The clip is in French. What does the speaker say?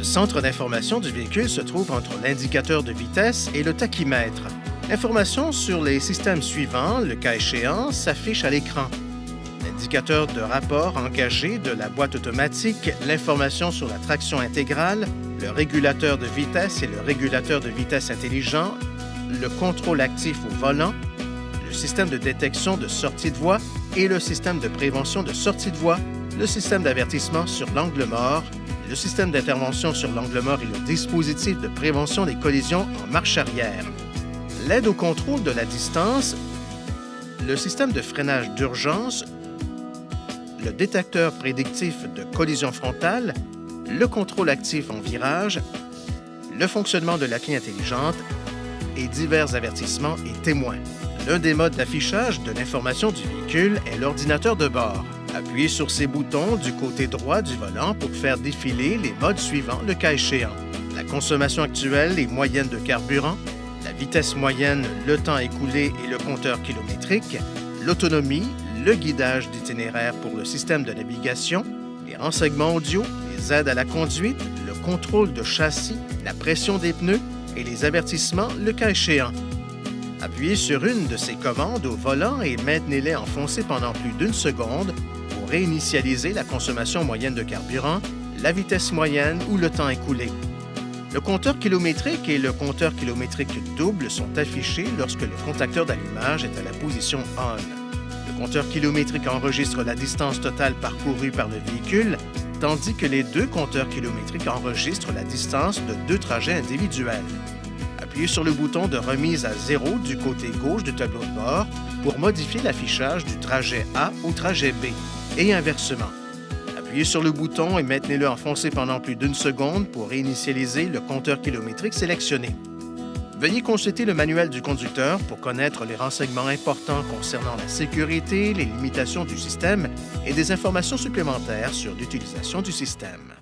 centre d'information du véhicule se trouve entre l'indicateur de vitesse et le tachymètre. L'information sur les systèmes suivants, le cas échéant, s'affiche à l'écran. L'indicateur de rapport engagé de la boîte automatique, l'information sur la traction intégrale, le régulateur de vitesse et le régulateur de vitesse intelligent, le contrôle actif au volant, le système de détection de sortie de voie et le système de prévention de sortie de voie, le système d'avertissement sur l'angle mort, le système d'intervention sur l'angle mort et le dispositif de prévention des collisions en marche arrière. L'aide au contrôle de la distance, le système de freinage d'urgence, le détecteur prédictif de collision frontale, le contrôle actif en virage, le fonctionnement de la clé intelligente et divers avertissements et témoins. L'un des modes d'affichage de l'information du véhicule est l'ordinateur de bord. Appuyez sur ces boutons du côté droit du volant pour faire défiler les modes suivants le cas échéant. La consommation actuelle et moyenne de carburant, la vitesse moyenne, le temps écoulé et le compteur kilométrique, l'autonomie, le guidage d'itinéraire pour le système de navigation, les renseignements audio, les aides à la conduite, le contrôle de châssis, la pression des pneus et les avertissements le cas échéant. Appuyez sur une de ces commandes au volant et maintenez-les enfoncées pendant plus d'une seconde pour réinitialiser la consommation moyenne de carburant, la vitesse moyenne ou le temps écoulé. Le compteur kilométrique et le compteur kilométrique double sont affichés lorsque le contacteur d'allumage est à la position ON. Le compteur kilométrique enregistre la distance totale parcourue par le véhicule, tandis que les deux compteurs kilométriques enregistrent la distance de deux trajets individuels. Appuyez sur le bouton de remise à zéro du côté gauche du tableau de bord pour modifier l'affichage du trajet A au trajet B, et inversement. Appuyez sur le bouton et maintenez-le enfoncé pendant plus d'une seconde pour réinitialiser le compteur kilométrique sélectionné. Veuillez consulter le manuel du conducteur pour connaître les renseignements importants concernant la sécurité, les limitations du système et des informations supplémentaires sur l'utilisation du système.